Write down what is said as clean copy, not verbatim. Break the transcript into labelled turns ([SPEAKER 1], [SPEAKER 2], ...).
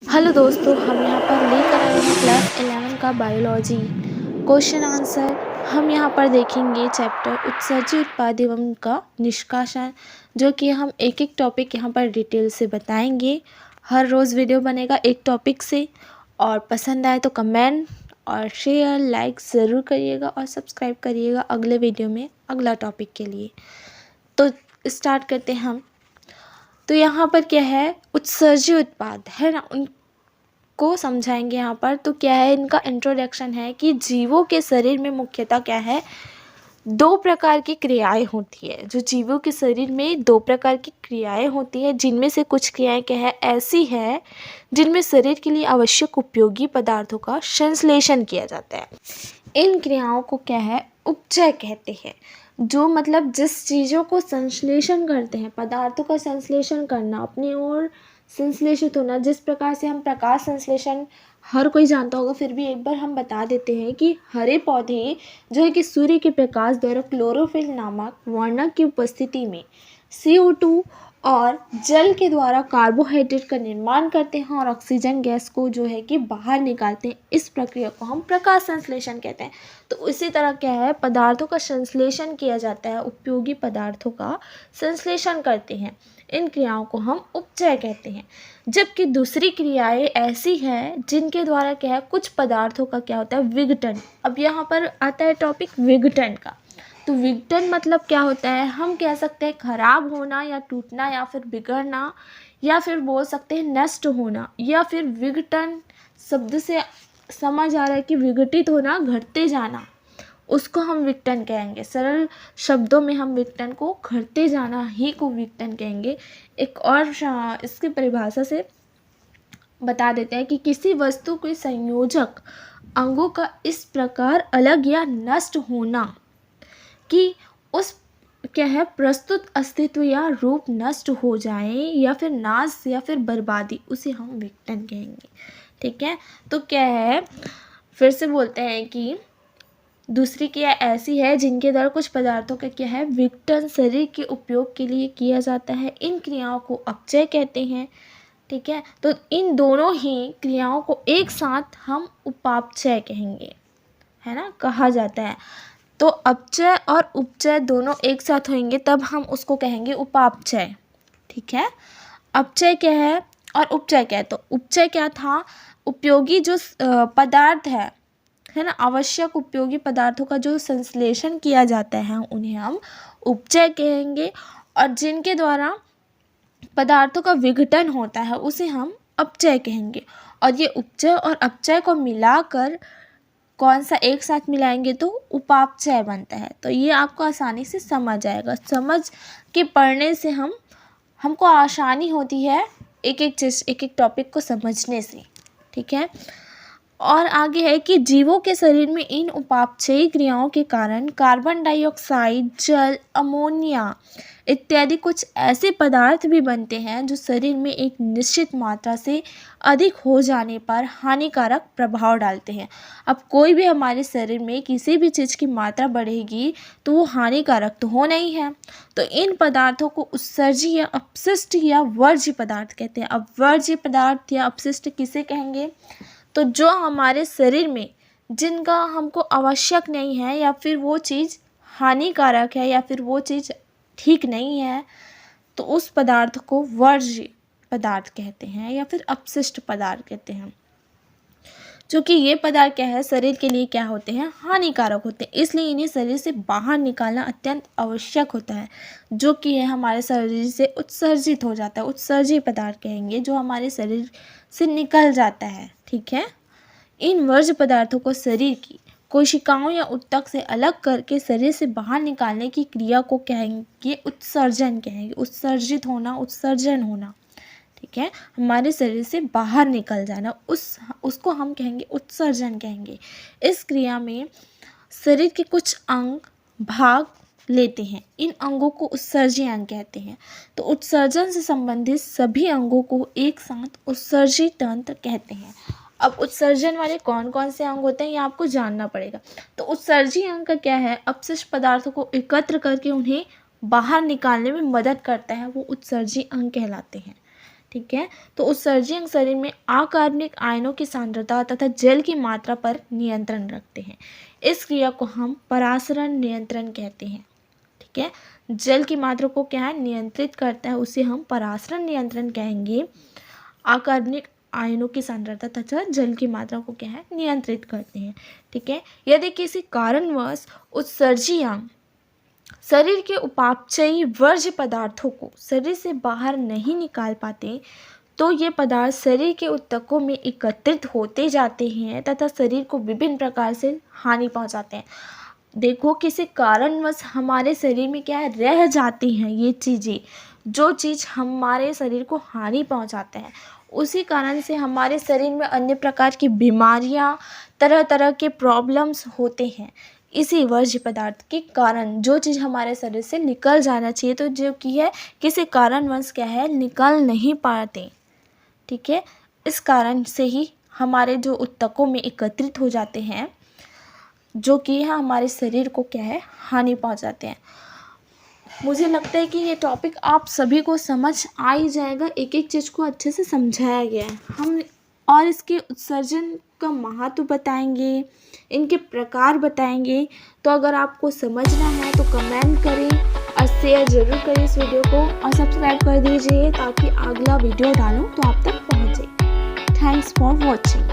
[SPEAKER 1] Hello दोस्तों, हम यहाँ पर लेकर आए हैं क्लास 11 का बायोलॉजी क्वेश्चन आंसर। हम यहाँ पर देखेंगे चैप्टर उत्सर्जी उत्पाद एवं उनका निष्कासन, जो कि हम एक एक टॉपिक यहाँ पर डिटेल से बताएंगे। हर रोज़ वीडियो बनेगा एक टॉपिक से, और पसंद आए तो कमेंट और शेयर लाइक ज़रूर करिएगा और सब्सक्राइब करिएगा अगले वीडियो में अगला टॉपिक के लिए। तो स्टार्ट करते हैं हम। तो यहाँ पर क्या है, उत्सर्जी उत्पाद है ना, उनको समझाएंगे यहाँ पर। तो क्या है, इनका इंट्रोडक्शन है कि जीवों के शरीर में मुख्यतः क्या है, दो प्रकार की क्रियाएं होती है। जो जीवों के शरीर में दो प्रकार की क्रियाएं होती है, जिनमें से कुछ क्रियाएं क्या है ऐसी है जिनमें शरीर के लिए आवश्यक उपयोगी पदार्थों का संश्लेषण किया जाता है। इन क्रियाओं को क्या है, उपचय कहते हैं। जो मतलब जिस चीज़ों को संश्लेषण करते हैं, पदार्थों का संश्लेषण करना, अपनी ओर संश्लेषित होना, जिस प्रकार से हम प्रकाश संश्लेषण हर कोई जानता होगा, फिर भी एक बार हम बता देते हैं कि हरे पौधे जो है कि सूर्य के प्रकाश द्वारा क्लोरोफिल नामक वर्णक की उपस्थिति में CO2 और जल के द्वारा कार्बोहाइड्रेट का निर्माण करते हैं और ऑक्सीजन गैस को जो है कि बाहर निकालते हैं। इस प्रक्रिया को हम प्रकाश संश्लेषण कहते हैं। तो इसी तरह क्या है, पदार्थों का संश्लेषण किया जाता है, उपयोगी पदार्थों का संश्लेषण करते हैं। इन क्रियाओं को हम उपचय कहते हैं। जबकि दूसरी क्रियाएं ऐसी हैं जिनके द्वारा क्या है, कुछ पदार्थों का क्या होता है, विघटन। अब यहाँ पर आता है टॉपिक विघटन का। तो विघटन मतलब क्या होता है, हम कह सकते हैं खराब होना या टूटना या फिर बिगड़ना, या फिर बोल सकते हैं नष्ट होना, या फिर विघटन शब्द से समझ आ रहा है कि विघटित होना, घटते जाना, उसको हम विघटन कहेंगे। सरल शब्दों में हम विघटन को घटते जाना ही को विघटन कहेंगे। एक और इसकी परिभाषा से बता देते हैं कि किसी वस्तु के संयोजक अंगों का इस प्रकार अलग या नष्ट होना कि उस क्या है, प्रस्तुत अस्तित्व या रूप नष्ट हो जाए, या फिर नाश या फिर बर्बादी, उसे हम विघटन कहेंगे। ठीक है, तो क्या है, फिर से बोलते हैं कि दूसरी क्रिया ऐसी है जिनके द्वारा कुछ पदार्थों का क्या है, विघटन शरीर के उपयोग के लिए किया जाता है। इन क्रियाओं को अपचय कहते हैं। ठीक है, तो इन दोनों ही क्रियाओं को एक साथ हम उपापचय कहेंगे, है ना, कहा जाता है। तो अपचय और उपचय दोनों एक साथ होंगे तब हम उसको कहेंगे उपापचय। ठीक है, अपचय क्या है और उपचय क्या है। तो उपचय क्या था, उपयोगी जो पदार्थ है ना, आवश्यक उपयोगी पदार्थों का जो संश्लेषण किया जाता है उन्हें हम उपचय कहेंगे, और जिनके द्वारा पदार्थों का विघटन होता है उसे हम अपचय कहेंगे। और ये उपचय और अपचय को मिलाकर कौन सा एक साथ मिलाएंगे तो उपापचय बनता है। तो ये आपको आसानी से समझ आएगा। समझ के पढ़ने से हमको आसानी होती है एक एक चीज़, एक एक टॉपिक को समझने से। ठीक है, और आगे है कि जीवों के शरीर में इन उपापचयी क्रियाओं के कारण कार्बन डाइऑक्साइड, जल, अमोनिया इत्यादि कुछ ऐसे पदार्थ भी बनते हैं जो शरीर में एक निश्चित मात्रा से अधिक हो जाने पर हानिकारक प्रभाव डालते हैं। अब कोई भी हमारे शरीर में किसी भी चीज़ की मात्रा बढ़ेगी तो वो हानिकारक तो होना ही है। तो इन पदार्थों को उत्सर्जी या अपशिष्ट या वर्ज्य पदार्थ कहते हैं। अब वर्ज्य पदार्थ या अपशिष्ट किसे कहेंगे, तो जो हमारे शरीर में जिनका हमको आवश्यक नहीं है, या फिर वो चीज़ हानिकारक है, या फिर वो चीज़ ठीक नहीं है, तो उस पदार्थ को वर्ज्य पदार्थ कहते हैं या फिर अपशिष्ट पदार्थ कहते हैं। जो कि ये पदार्थ क्या है, शरीर के लिए क्या होते हैं, हानिकारक होते हैं, इसलिए इन्हें शरीर से बाहर निकालना अत्यंत आवश्यक होता है। जो कि है हमारे शरीर से उत्सर्जित हो जाता है, उत्सर्जी पदार्थ कहेंगे, जो हमारे शरीर से निकल जाता है। ठीक है, इन वर्ज्य पदार्थों को शरीर की कोशिकाओं या ऊतक से अलग करके शरीर से बाहर निकालने की क्रिया को कहेंगे उत्सर्जन कहेंगे। उत्सर्जित होना, उत्सर्जन होना। ठीक है, हमारे शरीर से बाहर निकल जाना, उसको हम कहेंगे उत्सर्जन कहेंगे। इस क्रिया में शरीर के कुछ अंग भाग लेते हैं, इन अंगों को उत्सर्जी अंग कहते हैं। तो उत्सर्जन से संबंधित सभी अंगों को एक साथ उत्सर्जी तंत्र कहते हैं। अब उत्सर्जन वाले कौन कौन से अंग होते हैं ये आपको जानना पड़ेगा। तो उत्सर्जी अंग का क्या है, अपशिष्ट पदार्थों को एकत्र करके उन्हें बाहर निकालने में मदद करता है, वो उत्सर्जी अंग कहलाते हैं। ठीक है। तो उत्सर्जी अंग शरीर में अकार्बनिक आयनों की सांद्रता तथा जल की मात्रा पर नियंत्रण रखते हैं। इस क्रिया को हम परासरण नियंत्रण कहते हैं। ठीक है, जल की मात्रा को क्या है, नियंत्रित करता है, उसे हम परासरण नियंत्रण कहेंगे। अकार्बनिक आयनों की सांद्रता तथा जल की मात्रा को क्या है, नियंत्रित करते हैं। ठीक है, यदि किसी कारणवश उत्सर्जी अंग शरीर के उपापचयी वर्ज्य पदार्थों को शरीर से बाहर नहीं निकाल पाते तो ये पदार्थ शरीर के ऊतकों में एकत्रित होते जाते हैं तथा शरीर को विभिन्न प्रकार से हानि पहुंचाते हैं। देखो, किसी कारणवश हमारे शरीर में क्या है, रह जाती हैं ये चीज़ें, जो चीज़ हमारे शरीर को हानि पहुंचाते हैं। उसी कारण से हमारे शरीर में अन्य प्रकार की बीमारियां, तरह तरह के प्रॉब्लम्स होते हैं। इसी वर्ज्य पदार्थ के कारण जो चीज़ हमारे शरीर से निकल जाना चाहिए तो जो कि है किसी कारणवश क्या है, निकल नहीं पाते। ठीक है, इस कारण से ही हमारे जो ऊतकों में एकत्रित हो जाते हैं, जो कि हमारे शरीर को क्या है, हानि पहुंचाते हैं। मुझे लगता है कि ये टॉपिक आप सभी को समझ आ ही जाएगा, एक एक चीज़ को अच्छे से समझाया गया है। हम और इसके उत्सर्जन का महत्व बताएंगे, इनके प्रकार बताएंगे। तो अगर आपको समझना है तो कमेंट करें और शेयर ज़रूर करें इस वीडियो को और सब्सक्राइब कर दीजिए ताकि अगला वीडियो डालूं तो आप तक पहुंचे। Thanks for watching.